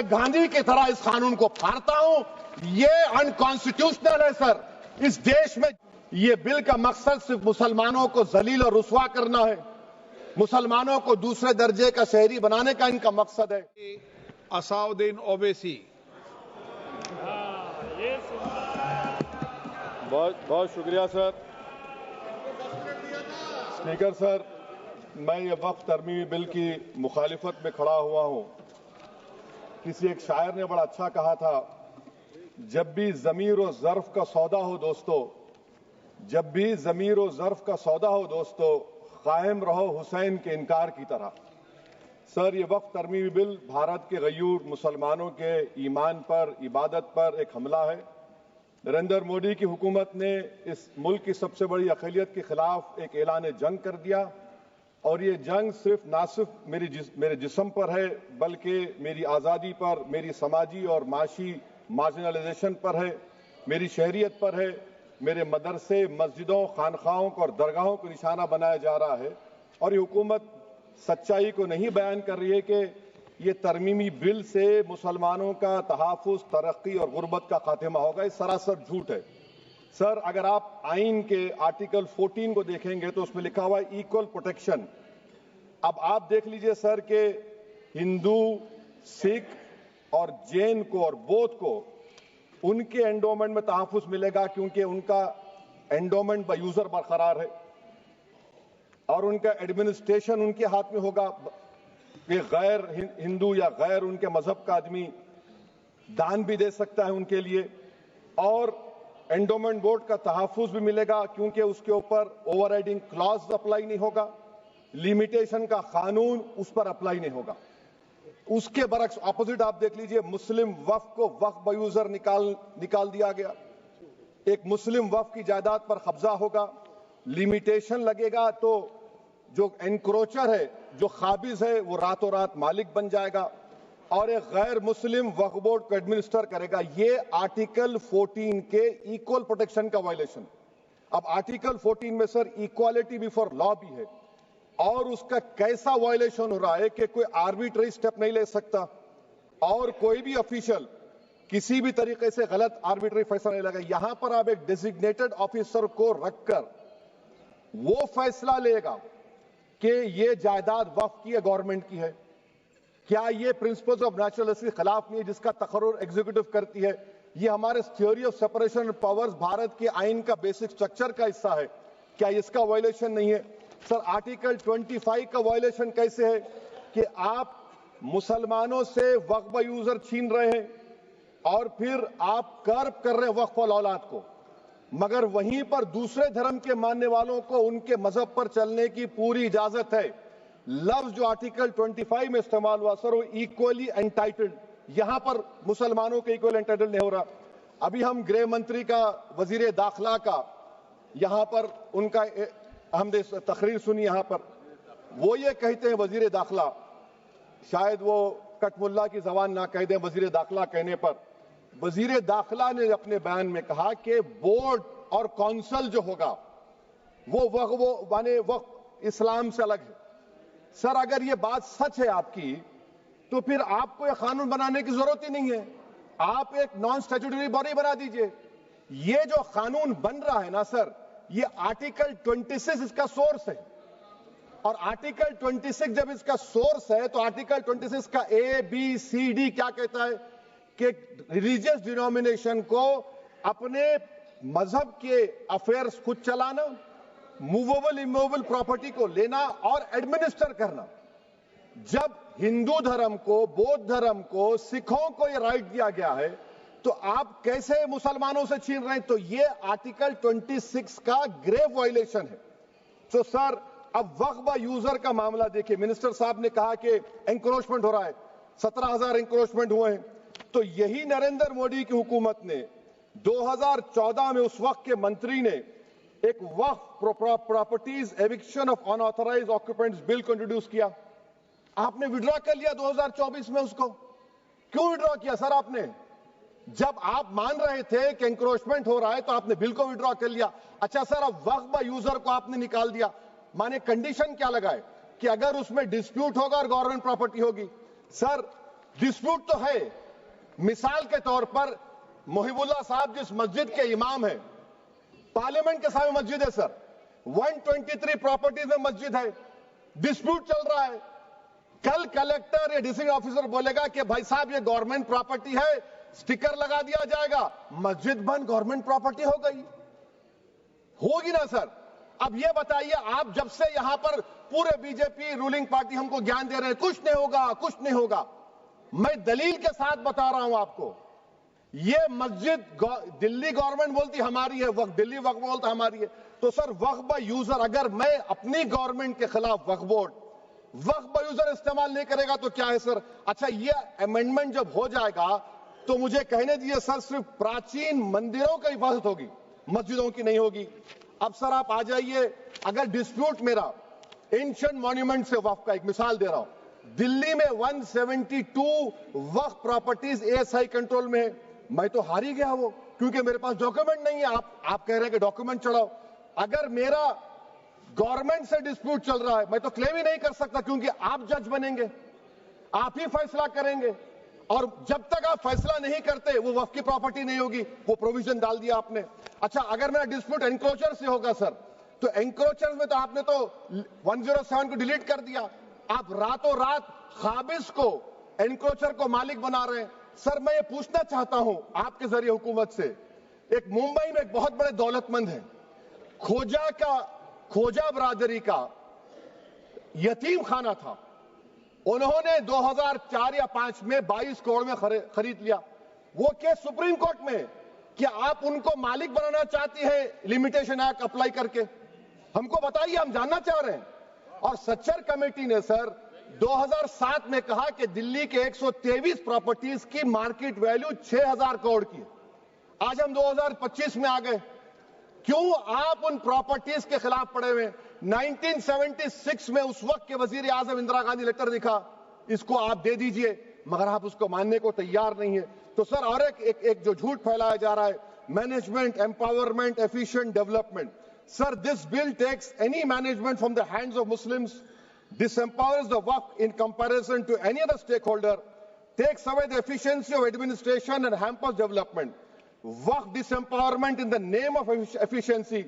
मैं गांधी की तरह इस कानून को फाड़ता हूं। ये अनकॉन्स्टिट्यूशनल है सर। इस देश में ये बिल का मकसद सिर्फ मुसलमानों को जलील और रुस्वा करना है, मुसलमानों को दूसरे दर्जे का शहरी बनाने का इनका मकसद है। असाउद्दीन ओवैसी। बहुत शुक्रिया सर। स्पीकर सर, मैं ये वक्फ तरमीमी बिल की मुखालिफत में खड़ा हुआ हूं। किसी एक शायर ने बड़ा अच्छा कहा था, जब भी ज़मीर और ज़र्फ का सौदा हो दोस्तों, जब भी ज़मीर और ज़र्फ का सौदा हो दोस्तों, कायम रहो हुसैन के इनकार की तरह। सर, ये वक्फ तरमीमी बिल भारत के गयूर मुसलमानों के ईमान पर, इबादत पर एक हमला है। नरेंद्र मोदी की हुकूमत ने इस मुल्क की सबसे बड़ी अक़लियत के खिलाफ एक ऐलान जंग कर दिया, और ये जंग ना सिर्फ मेरे जिस्म पर है, बल्कि मेरी आज़ादी पर, मेरी समाजी और माशी मार्जिनलाइजेशन पर है, मेरी शहरियत पर है, मेरे मदरसे, मस्जिदों, खानखाहों और दरगाहों को निशाना बनाया जा रहा है। और ये हुकूमत सच्चाई को नहीं बयान कर रही है कि ये तरमीमी बिल से मुसलमानों का तहफ़्फ़ुज़, तरक्की और गुर्बत का खात्मा होगा। ये सरासर झूठ है। सर, अगर आप आइन के आर्टिकल 14 को देखेंगे तो उसमें लिखा हुआ है इक्वल प्रोटेक्शन। अब आप देख लीजिए सर कि हिंदू, सिख और जैन को और बौद्ध को उनके एंडोमेंट में तहफ़्फ़ुज़ मिलेगा, क्योंकि उनका एंडोमेंट बाय यूजर बरकरार है और उनका एडमिनिस्ट्रेशन उनके हाथ में होगा कि गैर हिंदू या गैर उनके मजहब का आदमी दान भी दे सकता है उनके लिए, और एंडोमेंट बोर्ड का तहफ़्फ़ुज़ भी मिलेगा, क्योंकि उसके ऊपर ओवरराइडिंग क्लॉज अप्लाई नहीं होगा, लिमिटेशन का कानून उस पर अप्लाई नहीं होगा। उसके बरक्स ऑपोजिट आप देख लीजिए, मुस्लिम वक्फ को वक्फ बाय यूजर निकाल दिया गया। एक मुस्लिम वक्फ की जायदाद पर कब्जा होगा, लिमिटेशन लगेगा तो जो एनक्रोचर है, जो खाबिज है, वो रातों रात मालिक बन जाएगा और एक गैर मुस्लिम वक्फ बोर्ड को एडमिनिस्टर करेगा। ये आर्टिकल 14 के इक्वल प्रोटेक्शन का वायलेशन। अब आर्टिकल 14 में सर इक्वालिटी बिफोर लॉ भी है, और उसका कैसा वायलेशन हो रहा है कि कोई आर्बिट्ररी स्टेप नहीं ले सकता और कोई भी ऑफिशियल किसी भी तरीके से गलत आर्बिट्ररी फैसला नहीं लगा। यहां पर आप एक डेजिग्नेटेड ऑफिसर को रखकर वो फैसला लेगा कि ये जायदाद वक्फ की है, गवर्नमेंट की है। क्या ये प्रिंसिपल्स ऑफ नेचुरलिटी के खिलाफ नहीं है जिसका तकर्रुर एग्जीक्यूटिव करती है? ये हमारे theory of separation of powers, Bharat के आइन का बेसिक स्ट्रक्चर का हिस्सा है। क्या इसका वायलेशन नहीं है? सर, आर्टिकल 25 का वायलेशन कैसे है कि आप मुसलमानों से वक्फ बाय यूजर छीन रहे हैं और फिर आप कर्ब कर रहे हैं वक्फ वाल औलाद को, मगर वहीं पर दूसरे धर्म के मानने वालों को उनके मजहब पर चलने की पूरी इजाजत है। लफ्ज जो आर्टिकल 25 में इस्तेमाल हुआ सर, वो इक्वली एंटाइटल्ड, यहां पर मुसलमानों के इक्वल एंटाइटल्ड नहीं हो रहा। अभी हम गृह मंत्री का, वजीर दाखिला का यहां पर उनका हमने तकरीर सुनी, यहां पर वो ये कहते हैं, वजीर दाखिला, शायद वो कटमुल्ला की जबान ना कह दें, वजीर दाखिला कहने पर वजीर दाखिला ने अपने बयान में कहा कि बोर्ड और काउंसिल जो होगा वो माने वक्फ इस्लाम से अलग है। सर, अगर ये बात सच है आपकी, तो फिर आपको यह कानून बनाने की जरूरत ही नहीं है। आप एक नॉन स्टैट्यूटरी बॉडी बना दीजिए। ये जो कानून बन रहा है ना सर, ये आर्टिकल 26 इसका सोर्स है, और आर्टिकल 26 जब इसका सोर्स है तो आर्टिकल 26 का ABCD क्या कहता है कि रिलीजियस डिनोमिनेशन को अपने मजहब के अफेयर्स खुद चलाना, मूवेबल इमूवेबल प्रॉपर्टी को लेना और एडमिनिस्टर करना। जब हिंदू धर्म को, बौद्ध धर्म को, सिखों को यह राइट दिया गया है, तो आप कैसे मुसलमानों से छीन रहे हैं? तो ये आर्टिकल 26 का ग्रेव वायलेशन है। तो सर, अब वक्फ बाय यूजर का मामला देखिए, मिनिस्टर साहब ने कहा कि एंक्रोचमेंट हो रहा है, 17,000 एंक्रोचमेंट हुए हैं। तो यही नरेंद्र मोदी की हुकूमत ने 2014 में उस वक्त के मंत्री ने एक Waqf properties eviction of unauthorised occupants bill को इंट्रोड्यूस किया। आपने विड्रॉ कर लिया 2024 में उसको। क्यों विड्रॉ किया सर आपने? जब आप मान रहे थे कि एंक्रोचमेंट हो रहा है तो आपने बिल को विड्रॉ कर लिया। अच्छा सर, अब वक्फ बाय यूजर को आपने निकाल दिया, माने कंडीशन क्या लगाए कि अगर उसमें डिस्प्यूट होगा और गवर्नमेंट प्रॉपर्टी होगी। सर, डिस्प्यूट तो है। मिसाल के तौर पर मोहिबुल्लाह साहब जिस मस्जिद के इमाम हैं, पार्लियामेंट के सामने मस्जिद है सर, 123 प्रॉपर्टीज में मस्जिद है, डिस्प्यूट चल रहा है। कल कलेक्टर या डिस्ट्रिक्ट ऑफिसर बोलेगा कि भाई साहब ये गवर्नमेंट प्रॉपर्टी है, स्टिकर लगा दिया जाएगा, मस्जिद बंद, गवर्नमेंट प्रॉपर्टी हो गई, होगी ना सर। अब ये बताइए, आप जब से यहां पर पूरे बीजेपी रूलिंग पार्टी हमको ज्ञान दे रहे हैं कुछ नहीं होगा, कुछ नहीं होगा, मैं दलील के साथ बता रहा हूं आपको। ये मस्जिद दिल्ली गवर्नमेंट बोलती हमारी है, वक्फ दिल्ली वक्फ बोलता हमारी है, तो सर वक्फ बाय यूजर, अगर मैं अपनी गवर्नमेंट के खिलाफ वक्फ बोर्ड वक्फ बाय यूजर इस्तेमाल नहीं करेगा तो क्या है सर। अच्छा, ये अमेंडमेंट जब हो जाएगा तो मुझे कहने दीजिए सर, सिर्फ प्राचीन मंदिरों की हिफाजत होगी, मस्जिदों की नहीं होगी। अब सर आप आ जाइए, अगर डिस्प्यूट मेरा एंशिएंट मॉन्यूमेंट से वक्फ का, एक मिसाल दे रहा हूं, दिल्ली में 172 वक्फ प्रॉपर्टीज एएसआई कंट्रोल में है, मैं तो हार ही गया वो, क्योंकि मेरे पास डॉक्यूमेंट नहीं है। आप कह रहे हैं कि डॉक्यूमेंट चढ़ाओ, अगर मेरा गवर्नमेंट से डिस्प्यूट चल रहा है मैं तो क्लेम ही नहीं कर सकता, क्योंकि आप जज बनेंगे, आप ही फैसला करेंगे, और जब तक आप फैसला नहीं करते वो वक्फ की प्रॉपर्टी नहीं होगी। वो प्रोविजन डाल दिया आपने। अच्छा, अगर मेरा डिस्प्यूट एनक्रोचर से होगा सर, तो एनक्रोचर में तो आपने तो 107 को डिलीट कर दिया, आप रातों रात खाबिज को, एनक्रोचर को मालिक बना रहे हैं। सर मैं ये पूछना चाहता हूं आपके जरिए हुकूमत से, एक मुंबई में एक बहुत बड़े दौलतमंद है, खोजा बरादरी का यतीम खाना था, उन्होंने 2004 या 5 में 22 करोड़ में खरीद लिया। वो केस सुप्रीम कोर्ट में, क्या आप उनको मालिक बनाना चाहती है लिमिटेशन एक्ट अप्लाई करके? हमको बताइए, हम जानना चाह रहे हैं। और सच्चर कमेटी ने सर 2007 में कहा कि दिल्ली के 123 प्रॉपर्टीज की मार्केट वैल्यू 6000 करोड़ की। आज हम 2025 में आ गए, क्यों आप उन प्रॉपर्टीज के खिलाफ पड़े हुए? 1976 में उस वक्त के वजीर आजम इंदिरा गांधी लेटर लिखा, इसको आप दे दीजिए, मगर आप उसको मानने को तैयार नहीं है। तो सर और एक जो झूठ फैलाया जा रहा है, management empowerment efficient development, sir this bill takes any management from the hands of Muslims, disempowers the waqf in comparison to any other stakeholder, takes away the efficiency of administration and hampers development. Waqf disempowerment in the name of efficiency,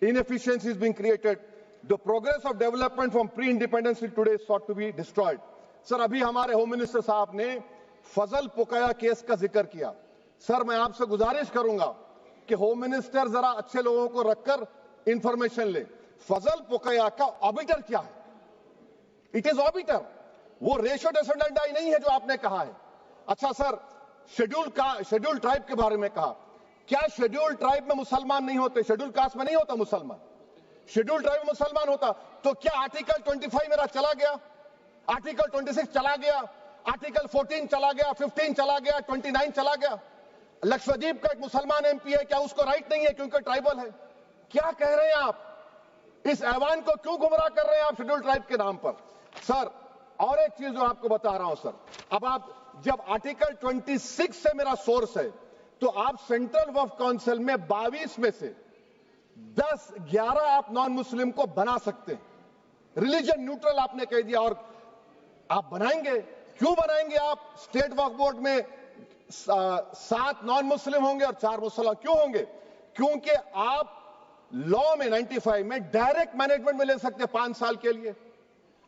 inefficiency is being created. The progress of development from pre-independence till today is sought to be destroyed. Sir अभी हमारे home minister साहब ने फजल पुकाया case का जिक्र किया। Sir मैं आपसे गुजारिश करूंगा कि होम मिनिस्टर जरा अच्छे लोगों को रखकर इंफॉर्मेशन ले। फजल पुकाया का ऑबिटर क्या है? इट इज ऑबिटर, वो रेशियो डिसेंडेंटाई नहीं है जो आपने कहा है। अच्छा सर, शेड्यूल ट्राइब के बारे में कहा, क्या शेड्यूल ट्राइब में मुसलमान नहीं होते? शेड्यूल कास्ट में नहीं होता मुसलमान, शेड्यूल ट्राइब में मुसलमान होता। तो क्या आर्टिकल 25 मेरा चला गया, आर्टिकल 26 चला गया, आर्टिकल 14 चला गया, 15 चला गया, 29 चला गया? लक्षद्वीप का एक मुसलमान एमपी है, क्या उसको राइट नहीं है क्योंकि ट्राइबल है? क्या कह रहे हैं आप? इस ऐवान को क्यों गुमराह कर रहे हैं आप शेड्यूल ट्राइब के नाम पर? सर और एक चीज जो आपको बता रहा हूं सर, अब आप जब आर्टिकल 26 से मेरा सोर्स है, तो आप सेंट्रल वक्फ काउंसिल में 22 में से 11 आप नॉन मुस्लिम को बना सकते हैं। रिलीजन न्यूट्रल आपने कह दिया, और आप बनाएंगे, क्यों बनाएंगे आप? स्टेट वक्फ बोर्ड में 7 नॉन मुस्लिम होंगे और 4 मुसलमान। क्यों होंगे? क्योंकि आप लॉ में 95 में डायरेक्ट मैनेजमेंट में ले सकते हैं 5 साल के लिए।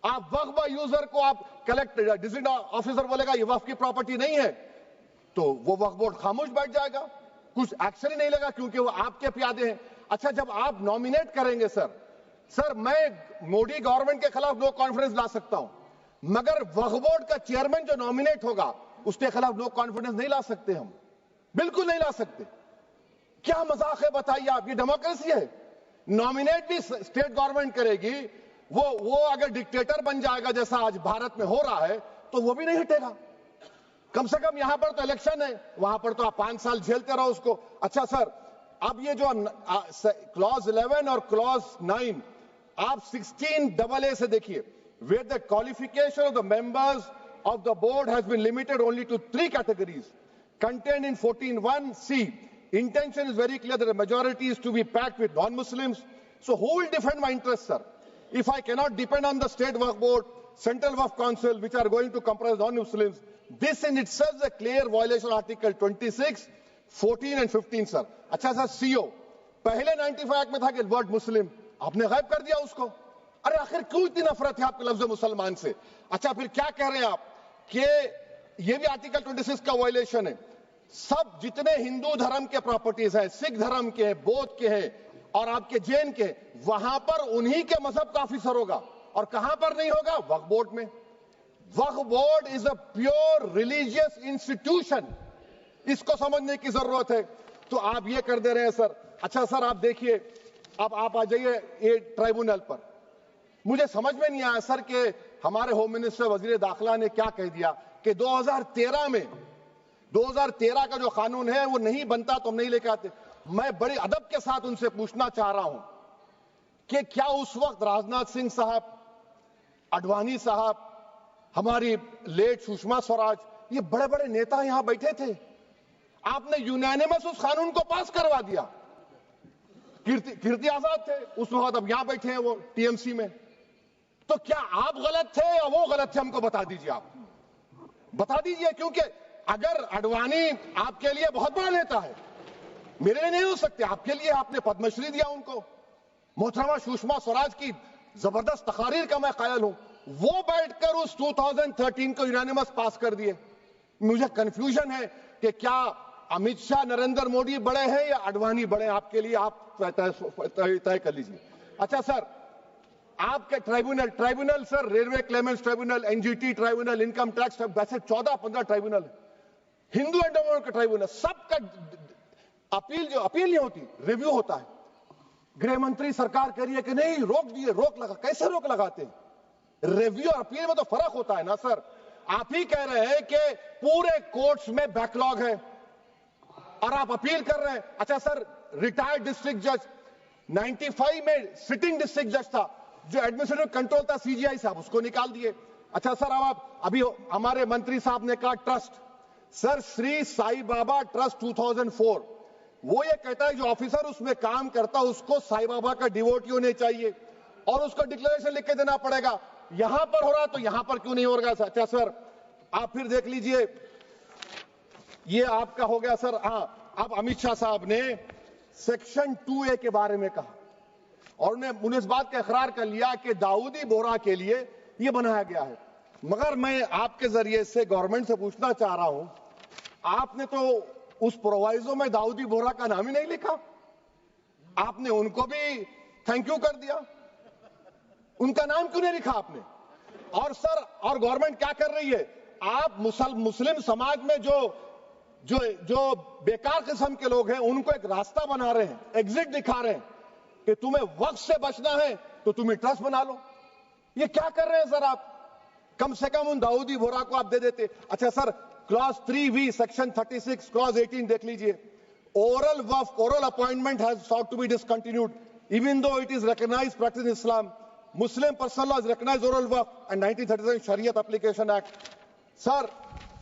आप वक्फ बाय यूजर को आप कलेक्टर डिस्ट्रिक्ट ऑफिसर बोलेगा ये वक्फ की प्रॉपर्टी नहीं है, तो वो वक्फ बोर्ड खामोश बैठ जाएगा, कुछ एक्शन ही नहीं लेगा, क्योंकि वो आपके प्यादे हैं। अच्छा, जब आप नॉमिनेट करेंगे सर मैं मोदी गवर्नमेंट के खिलाफ नो कॉन्फिडेंस ला सकता हूं, मगर वक्फ बोर्ड का चेयरमैन जो नॉमिनेट होगा उसके खिलाफ नो कॉन्फिडेंस नहीं ला सकते, हम बिल्कुल नहीं ला सकते। क्या मजाक है बताइए आप? ये डेमोक्रेसी है। नॉमिनेट भी स्टेट गवर्नमेंट करेगी, वो अगर डिक्टेटर बन जाएगा जैसा आज भारत में हो रहा है तो वो भी नहीं हटेगा। कम से कम यहां पर तो इलेक्शन है, वहां पर तो आप 5 साल झेलते रहो उसको। अच्छा सर, अब ये जो क्लॉज 11 और क्लॉज 9 आप 16AA से देखिए, where the qualification of the members of the board has been limited only to 3 categories contained in 14(1)(c). Intention is very clear that the majority is to be packed with non-Muslims. So who will defend my interests, sir? If I cannot depend on the state work board, Central Waqf Council, which are going to comprise non-Muslims. This in itself is a clear violation of Article 26, 14 and 15, sir. अच्छा sir, CO पहले 95 act में था कि word मुस्लिम, आपने गायब कर दिया उसको. अरे आखिर क्यों इतनी नफरत है आपके लफ्ज मुसलमान से? अच्छा फिर क्या कह रहे हैं आप कि ये भी आर्टिकल 26 का वायलेशन है. सब जितने हिंदू धर्म के प्रॉपर्टीज हैं, सिख धर्म के, बौद्ध के हैं और आपके जैन के, वहां पर उन्हीं के मजहब का ऑफिसर होगा. और कहां पर नहीं होगा? वक्फ बोर्ड में. Waqf board is a pure religious institution. इसको समझने की जरूरत है. तो आप ये कर दे रहे हैं सर. अच्छा सर, आप देखिए, अब आप आ जाइए ये ट्राइब्यूनल पर. मुझे समझ में नहीं आया सर कि हमारे होम मिनिस्टर वजीर दाखिला ने क्या कह दिया कि 2013 का जो कानून है वो नहीं बनता तो हम नहीं लेके आते. मैं बड़े अदब के साथ उनसे पूछना चाह रहा हूं कि क्या उस वक्त राजनाथ सिंह साहब, अडवाणी साहब, हमारी लेट सुषमा स्वराज, ये बड़े बड़े नेता यहां बैठे थे? आपने यूनानिमस उस कानून को पास करवा दिया. कीर्ति आजाद थे उस वक्त, अब यहां बैठे हैं वो टीएमसी में. तो क्या आप गलत थे या वो गलत थे? हमको बता दीजिए, आप बता दीजिए. क्योंकि अगर अडवाणी आपके लिए बहुत बड़ा नेता है, मेरे लिए नहीं हो सकते, आपके लिए आपने पद्मश्री दिया उनको. मोहतरमा सुषमा स्वराज की जबरदस्त तकारीर का मैं कायल हूं. वो बैठकर उस 2013 को यूनानिमस पास कर दिए. मुझे कंफ्यूजन है कि क्या अमित शाह, नरेंद्र मोदी बड़े हैं या अडवाणी बड़े हैं? आपके लिए आप तय कर लीजिए. अच्छा सर, आपके tribunal sir, railway Clements tribunal, NGT tribunal, income tax, वैसे 14-15 ट्राइब्यूनल है. हिंदू एंडोमेंट का ट्राइब्यूनल, सबका अपील नहीं होती, रिव्यू होता है. गृह मंत्री सरकार कह रही है कि नहीं, रोक दिए, रोक लगा. कैसे रोक लगाते हैं? रिव्यू और अपील में तो फर्क होता है ना सर. आप ही कह रहे हैं कि पूरे कोर्ट्स में बैकलॉग है और आप अपील कर रहे हैं. अच्छा सर, रिटायर्ड डिस्ट्रिक्ट जज 95 में सिटिंग डिस्ट्रिक्ट जज था, जो एडमिनिस्ट्रेटिव कंट्रोल था सीजीआई साहब, उसको निकाल दिए. अच्छा सर, अब आप अभी हमारे मंत्री साहब ने कहा trust, sir Shri Sai Baba trust 2004, वो ये कहता है जो ऑफिसर उसमें काम करता उसको साई बाबा का डिवोटी होने चाहिए और उसको डिक्लेरेशन लिख के देना पड़ेगा. यहां पर हो रहा तो यहां पर क्यों नहीं हो रहा? अच्छा सर, आप फिर देख लीजिए, ये आपका हो गया सर. हाँ, अब अमित शाह साहब ने सेक्शन 2A के बारे में कहा और उन्होंने इस बात का इकरार कर लिया कि दाऊदी बोहरा के लिए यह बनाया गया है. मगर मैं आपके जरिए से गवर्नमेंट से पूछना चाह रहा हूं, आपने तो उस प्रोवाइजो में दाऊदी बोहरा का नाम ही नहीं लिखा. आपने उनको भी थैंक यू कर दिया, उनका नाम क्यों नहीं लिखा आपने? और सर, और गवर्नमेंट क्या कर रही है? आप मुस्लिम समाज में जो बेकार किस्म के लोग हैं उनको एक रास्ता बना रहे हैं, एग्जिट दिखा रहे हैं कि तुम्हें वक्त से बचना है तो तुम्हें ट्रस्ट बना लो. ये क्या कर रहे हैं सर आप? कम से कम उन दाऊदी बोहरा को आप दे देते. अच्छा sir, clause 3V section 36 clause 18 देख लीजिए. Oral Waqf, oral appointment has sought to be discontinued even though it is recognized practice in Islam. Muslim personal law is recognized oral waqf and 1937 Shariat Application Act. Sir,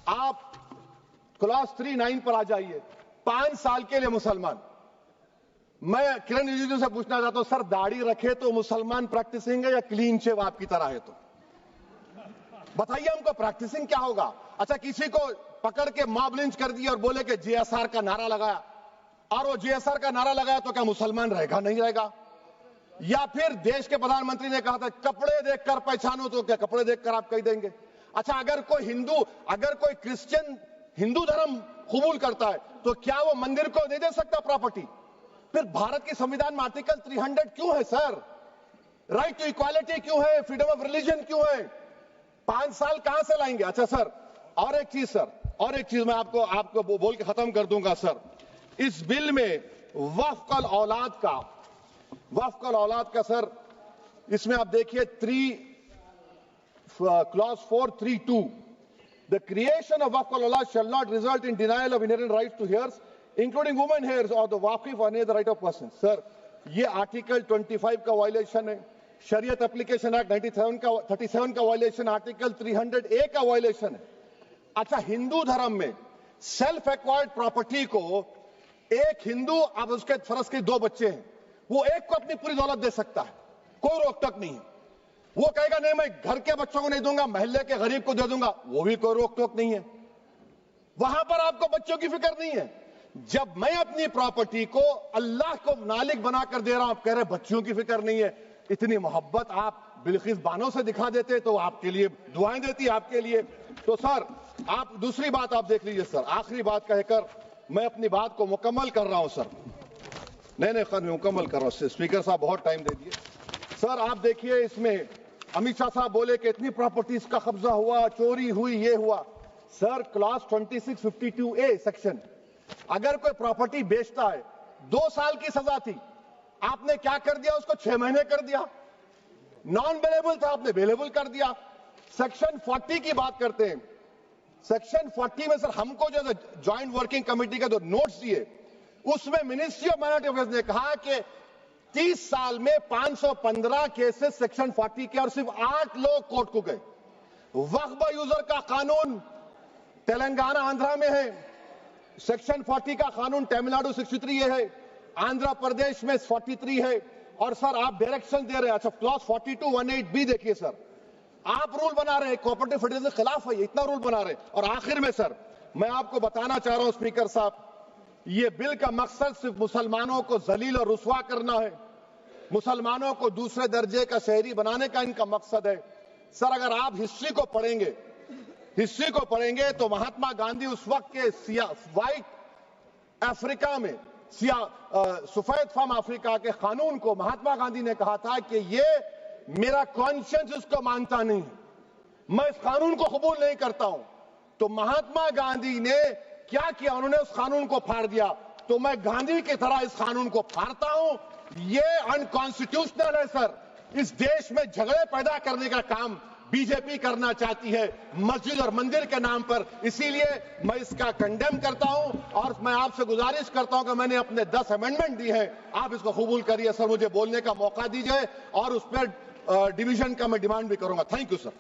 आप clause 39 पर आ जाइए. 5 साल के लिए मुसलमान. मैं किरण रिजिजू से पूछना चाहता हूं, सर दाढ़ी रखे तो मुसलमान प्रैक्टिसिंग है या क्लीन शेव आपकी तरह है? तो बताइए हमको, प्रैक्टिसिंग क्या होगा? अच्छा, किसी को पकड़ के मॉब लिंच कर दिया और बोले कि JSR का नारा लगाया, और वो JSR का नारा लगाया तो क्या मुसलमान रहेगा? नहीं रहेगा. या फिर देश के प्रधानमंत्री ने कहा था कपड़े देखकर पहचानो, तो क्या कपड़े देखकर आप कह देंगे? अच्छा, अगर कोई क्रिश्चियन हिंदू धर्म कबूल करता है तो क्या वो मंदिर को नहीं दे सकता प्रॉपर्टी? फिर भारत के संविधान में आर्टिकल 300 क्यों है सर? राइट टू इक्वालिटी क्यों है? फ्रीडम ऑफ रिलीजन क्यों है? 5 साल कहां से लाएंगे? अच्छा सर, और एक चीज सर, और एक चीज मैं आपको बोल के खत्म कर दूंगा सर. इस बिल में वक्फ औलाद का सर, इसमें आप देखिए clause 432, the creation of waqf al-awlad shall not result in denial of inherent rights to heirs, including women heirs or the waqif or any other right of person. Sir, ये article 25 का violation है, शरीयत application act 37 का violation, article 300A का violation है. अच्छा, हिंदू धर्म में सेल्फ एक्वायर्ड प्रॉपर्टी को एक हिंदू, अब उसके फर्ज के 2 बच्चे हैं, वो एक को अपनी पूरी दौलत दे सकता है, कोई रोक टोक नहीं है. वो कहेगा नहीं मैं घर के बच्चों को नहीं दूंगा, मोहल्ले के गरीब को दे दूंगा, वो भी कोई रोक टोक नहीं है। वहां पर आपको बच्चों की फिक्र नहीं है। जब मैं अपनी प्रॉपर्टी को अल्लाह को मालिक बनाकर दे रहा हूं, आप कह रहे बच्चों की फिक्र नहीं है। इतनी मोहब्बत आप बिल्किस बानो से दिखा देते तो आपके लिए दुआएं देती आपके लिए। तो सर आप दूसरी बात आप देख लीजिए सर, आखिरी बात कहकर मैं अपनी बात को मुकम्मल कर रहा हूं सर। नहीं मुकम्मल कर रहा हूं। स्पीकर साहब बहुत टाइम दे दिए। सर आप देखिए, इसमें अमित शाह साहब बोले कि इतनी प्रॉपर्टीज का कब्जा हुआ, चोरी हुई, ये हुआ। सर क्लास 2652A सेक्शन, अगर कोई प्रॉपर्टी बेचता है 2 साल की सजा थी, आपने क्या कर दिया, उसको 6 महीने कर दिया। नॉन बेलेबल था, आपने बेलेबल कर दिया। सेक्शन 40 की बात करते हैं। सेक्शन 40 में सर हमको जो ज्वाइंट वर्किंग कमेटी का जो नोट्स दिए, उसमें मिनिस्ट्री ऑफ माइनॉरिटी अफेयर्स ने कहा कि 30 साल में 515 केसेस सेक्शन 40 के और सिर्फ 8 लोग कोर्ट को गए। वक्फ यूजर का कानून तेलंगाना आंध्रा में है, सेक्शन 40 का कानून तमिलनाडु 63 है, आंध्र प्रदेश में 43 है। और सर आप डायरेक्शन दे रहे हैं, अच्छा क्लॉज 4218B देखिए सर, आप रूल बना रहे हैं, कोऑपरेटिव फेडरलिज्म के खिलाफ है, इतना रूल बना रहे हैं। और आखिर में सर मैं आपको बताना चाह रहा हूं स्पीकर साहब, ये बिल का मकसद सिर्फ मुसलमानों को जलील और रुस्वा करना है, मुसलमानों को दूसरे दर्जे का शहरी बनाने का इनका मकसद है। सर अगर आप हिस्ट्री को पढ़ेंगे तो महात्मा गांधी उस वक्त के व्हाइट अफ्रीका में सफेद फार्म अफ्रीका के कानून को महात्मा गांधी ने कहा था कि ये मेरा कॉन्शियंस इसको मानता नहीं, मैं इस कानून को कबूल नहीं करता हूं। तो महात्मा गांधी ने क्या किया, उन्होंने उस कानून को फाड़ दिया। तो मैं गांधी की तरह इस कानून को फाड़ता हूं। ये अनकॉन्स्टिट्यूशनल है सर। इस देश में झगड़े पैदा करने का काम बीजेपी करना चाहती है मस्जिद और मंदिर के नाम पर, इसीलिए मैं इसका कंडेम करता हूं। और मैं आपसे गुजारिश करता हूं कि मैंने अपने 10 अमेंडमेंट दी है, आप इसको कबूल करिए सर, मुझे बोलने का मौका दीजिए और उस पर डिवीजन का मैं डिमांड भी करूंगा। Thank you sir.